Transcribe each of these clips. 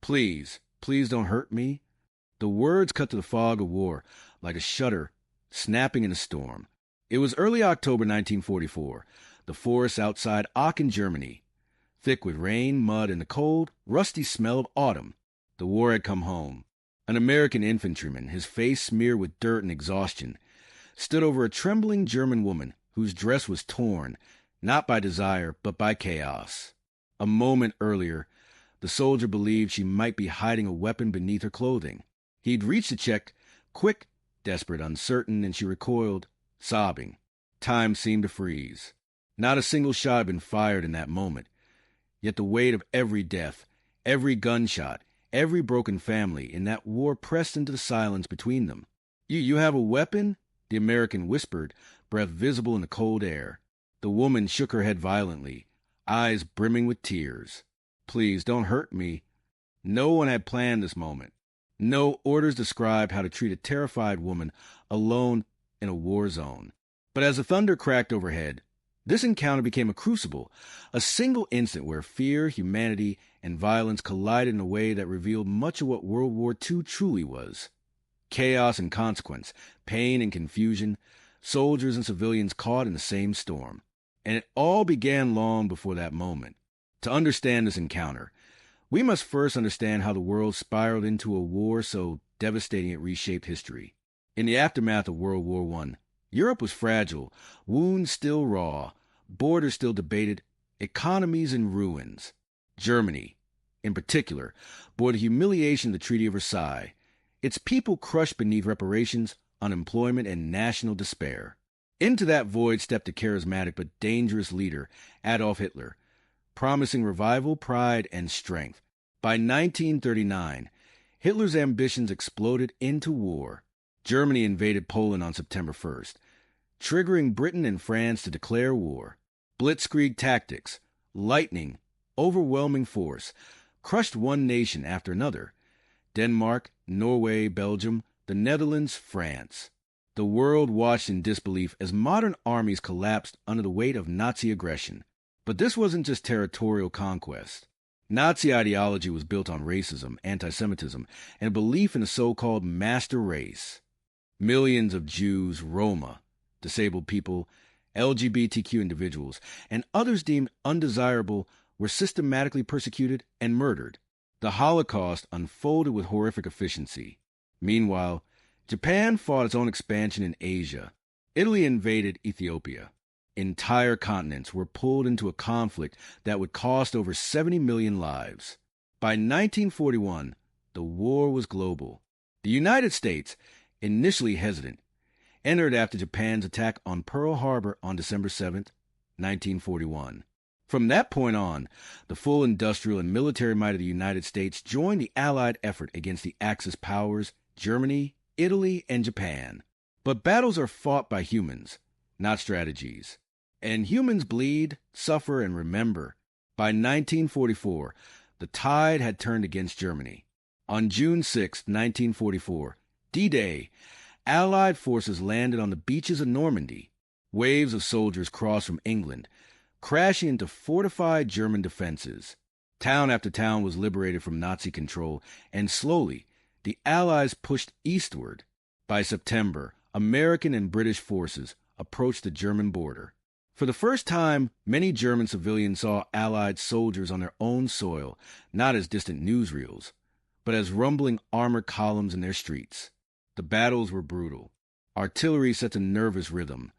Please, please don't hurt me. The words cut to the fog of war like a shutter snapping in a storm. It was early October 1944, the forests outside Aachen, Germany, thick with rain, mud, and the cold, rusty smell of autumn. The war had come home. An American infantryman, his face smeared with dirt and exhaustion, stood over a trembling German woman whose dress was torn, not by desire, but by chaos. A moment earlier, the soldier believed she might be hiding a weapon beneath her clothing. He'd reached to check, quick, desperate, uncertain, and she recoiled, sobbing. Time seemed to freeze. Not a single shot had been fired in that moment. Yet the weight of every death, every gunshot, every broken family in that war pressed into the silence between them. You have a weapon? The American whispered, breath visible in the cold air. The woman shook her head violently, eyes brimming with tears. Please, don't hurt me. No one had planned this moment. No orders described how to treat a terrified woman alone in a war zone. But as the thunder cracked overhead, this encounter became a crucible, a single instant where fear, humanity, and violence collided in a way that revealed much of what World War II truly was. Chaos and consequence, pain and confusion, soldiers and civilians caught in the same storm. And it all began long before that moment. To understand this encounter, we must first understand how the world spiraled into a war so devastating it reshaped history. In the aftermath of World War I, Europe was fragile, wounds still raw, borders still debated, economies in ruins. Germany, in particular, bore the humiliation of the Treaty of Versailles, its people crushed beneath reparations, unemployment, and national despair. Into that void stepped a charismatic but dangerous leader, Adolf Hitler, promising revival, pride, and strength. By 1939, Hitler's ambitions exploded into war. Germany invaded Poland on September 1st, triggering Britain and France to declare war. Blitzkrieg tactics, lightning, overwhelming force, crushed one nation after another. Denmark, Norway, Belgium, the Netherlands, France. The world watched in disbelief as modern armies collapsed under the weight of Nazi aggression. But this wasn't just territorial conquest. Nazi ideology was built on racism, anti-Semitism, and belief in a so-called master race. Millions of Jews, Roma, disabled people, LGBTQ individuals, and others deemed undesirable were systematically persecuted and murdered. The Holocaust unfolded with horrific efficiency. Meanwhile, Japan fought its own expansion in Asia. Italy invaded Ethiopia. Entire continents were pulled into a conflict that would cost over 70 million lives. By 1941, the war was global. The United States, initially hesitant, entered after Japan's attack on Pearl Harbor on December 7, 1941. From that point on, the full industrial and military might of the United States joined the Allied effort against the Axis powers, Germany, Italy, and Japan. But battles are fought by humans, not strategies. And humans bleed, suffer, and remember. By 1944, the tide had turned against Germany. On June 6, 1944, D-Day, Allied forces landed on the beaches of Normandy. Waves of soldiers crossed from England, crashing into fortified German defenses. Town after town was liberated from Nazi control, and slowly, the Allies pushed eastward. By September, American and British forces approached the German border. For the first time, many German civilians saw Allied soldiers on their own soil, not as distant newsreels, but as rumbling armored columns in their streets. The battles were brutal. Artillery set a nervous rhythm.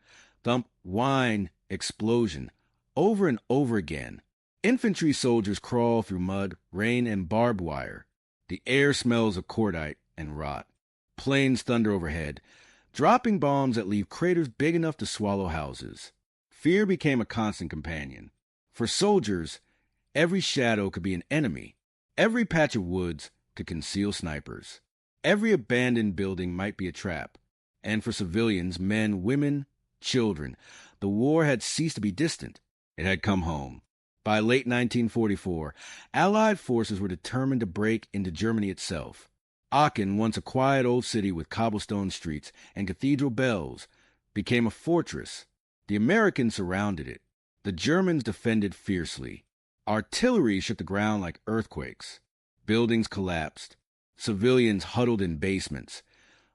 Thump, whine, explosion, over and over again. Infantry soldiers crawl through mud, rain, and barbed wire. The air smells of cordite and rot. Planes thunder overhead, dropping bombs that leave craters big enough to swallow houses. Fear became a constant companion. For soldiers, every shadow could be an enemy. Every patch of woods could conceal snipers. Every abandoned building might be a trap. And for civilians, men, women, children, the war had ceased to be distant. It had come home. By late 1944, Allied forces were determined to break into Germany itself. Aachen, once a quiet old city with cobblestone streets and cathedral bells, became a fortress. The Americans surrounded it. The Germans defended fiercely. Artillery shook the ground like earthquakes. Buildings collapsed. Civilians huddled in basements,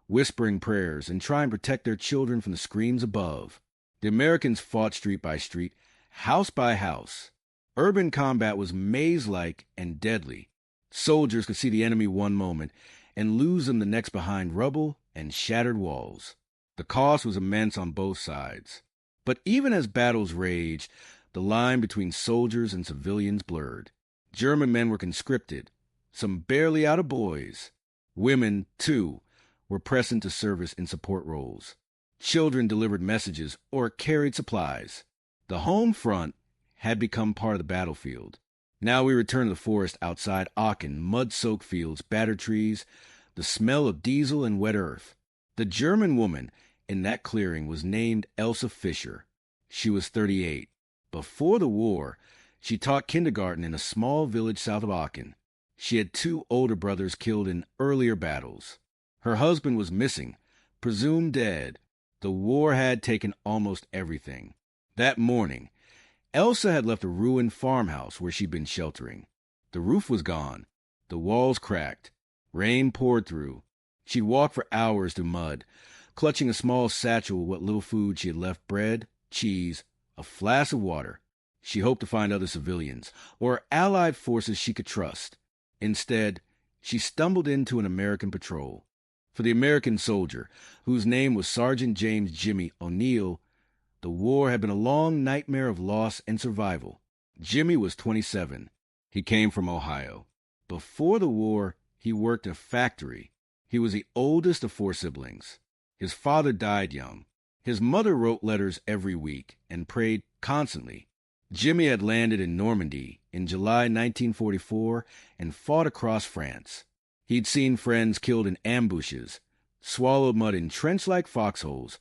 whispering prayers and trying to protect their children from the screams above. The Americans fought street by street, house by house. Urban combat was maze-like and deadly. Soldiers could see the enemy one moment and lose them the next behind rubble and shattered walls. The cost was immense on both sides. But even as battles raged, the line between soldiers and civilians blurred. German men were conscripted, some barely out of boys. Women, too, were pressed into service in support roles. Children delivered messages or carried supplies. The home front had become part of the battlefield. Now we return to the forest outside Aachen, mud-soaked fields, battered trees, the smell of diesel and wet earth. The German woman in that clearing was named Elsa Fischer. She was 38. Before the war, she taught kindergarten in a small village south of Aachen. She had 2 older brothers killed in earlier battles. Her husband was missing, presumed dead. The war had taken almost everything. That morning, Elsa had left a ruined farmhouse where she'd been sheltering. The roof was gone, the walls cracked, rain poured through. She'd walked for hours through mud, clutching a small satchel with what little food she had left: bread, cheese, a flask of water. She hoped to find other civilians, or Allied forces she could trust. Instead, she stumbled into an American patrol. For the American soldier, whose name was Sergeant James Jimmy O'Neill, the war had been a long nightmare of loss and survival. Jimmy was 27. He came from Ohio. Before the war, he worked in a factory. He was the oldest of 4 siblings. His father died young. His mother wrote letters every week and prayed constantly. Jimmy had landed in Normandy in July 1944 and fought across France. He'd seen friends killed in ambushes, swallowed mud in trench-like foxholes,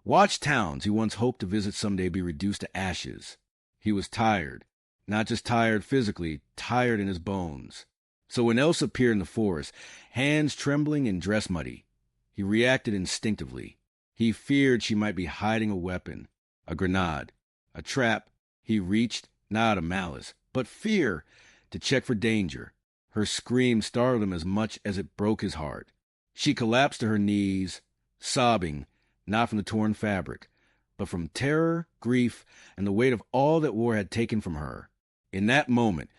watched towns he once hoped to visit someday be reduced to ashes. He was tired, not just tired physically, tired in his bones. So when Elsa appeared in the forest, hands trembling and dress muddy, he reacted instinctively. He feared she might be hiding a weapon, a grenade, a trap. He reached, not out of malice, but fear, to check for danger. Her scream startled him as much as it broke his heart. She collapsed to her knees, sobbing, not from the torn fabric, but from terror, grief, and the weight of all that war had taken from her. In that moment,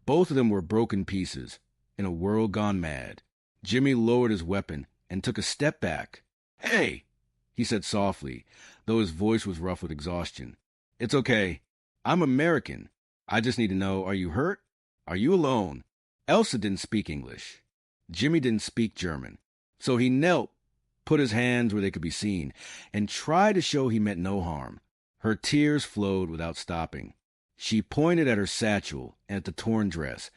both of them were broken pieces, in a world gone mad. Jimmy lowered his weapon and took a step back. "Hey," he said softly, though his voice was rough with exhaustion. "It's okay. I'm American. I just need to know, are you hurt? Are you alone?" Elsa didn't speak English. Jimmy didn't speak German. So he knelt, put his hands where they could be seen, and tried to show he meant no harm. Her tears flowed without stopping. She pointed at her satchel and at the torn dress,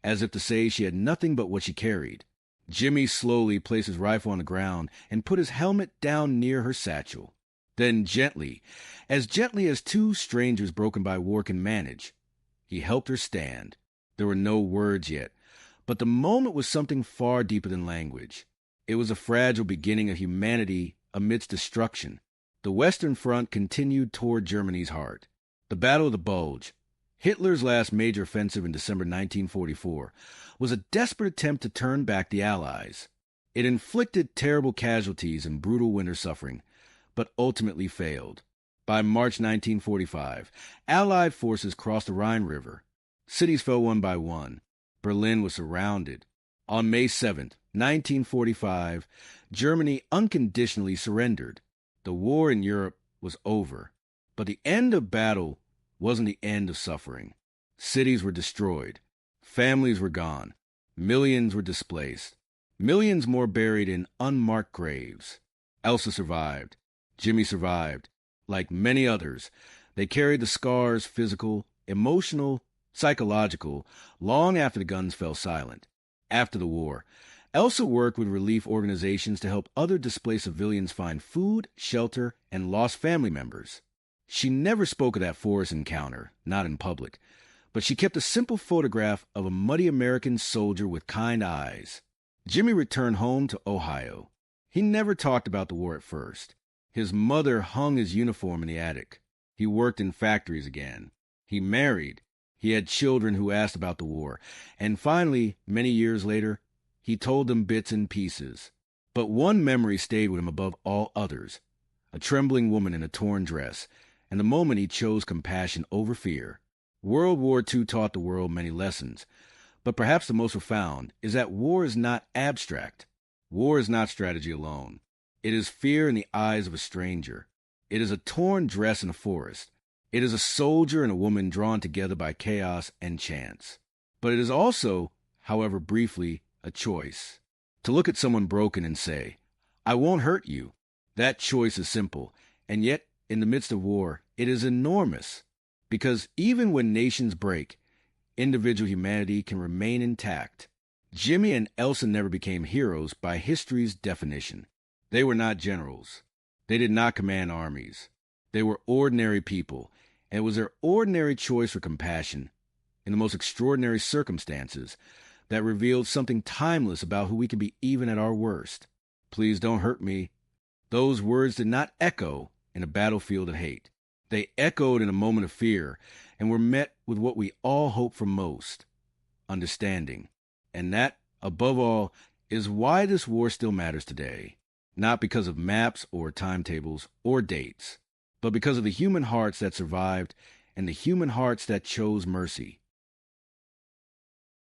as if to say she had nothing but what she carried. Jimmy slowly placed his rifle on the ground and put his helmet down near her satchel. Then gently as 2 strangers broken by war can manage, he helped her stand. There were no words yet, but the moment was something far deeper than language. It was a fragile beginning of humanity amidst destruction. The Western Front continued toward Germany's heart. The Battle of the Bulge, Hitler's last major offensive in December 1944, was a desperate attempt to turn back the Allies. It inflicted terrible casualties and brutal winter suffering, but ultimately failed. By March 1945, Allied forces crossed the Rhine River. Cities fell one by one. Berlin was surrounded. On May 7th, 1945, Germany unconditionally surrendered. The war in Europe was over. But the end of battle wasn't the end of suffering. Cities were destroyed. Families were gone. Millions were displaced. Millions more buried in unmarked graves. Elsa survived. Jimmy survived. Like many others, they carried the scars, physical, emotional, psychological, long after the guns fell silent. After the war, Elsa worked with relief organizations to help other displaced civilians find food, shelter, and lost family members. She never spoke of that forest encounter, not in public, but she kept a simple photograph of a muddy American soldier with kind eyes. Jimmy returned home to Ohio. He never talked about the war at first. His mother hung his uniform in the attic. He worked in factories again. He married. He had children who asked about the war. And finally, many years later, he told them bits and pieces. But one memory stayed with him above all others: a trembling woman in a torn dress, and the moment he chose compassion over fear. World War II taught the world many lessons, but perhaps the most profound is that war is not abstract. War is not strategy alone. It is fear in the eyes of a stranger. It is a torn dress in a forest. It is a soldier and a woman drawn together by chaos and chance. But it is also, however briefly, a choice. To look at someone broken and say, "I won't hurt you." That choice is simple, and yet, in the midst of war, it is enormous. Because even when nations break, individual humanity can remain intact. Jimmy and Elsa never became heroes by history's definition. They were not generals. They did not command armies. They were ordinary people, and it was their ordinary choice for compassion in the most extraordinary circumstances that revealed something timeless about who we can be even at our worst. "Please don't hurt me." Those words did not echo in a battlefield of hate. They echoed in a moment of fear and were met with what we all hope for most: understanding. And that, above all, is why this war still matters today. Not because of maps or timetables or dates, but because of the human hearts that survived and the human hearts that chose mercy.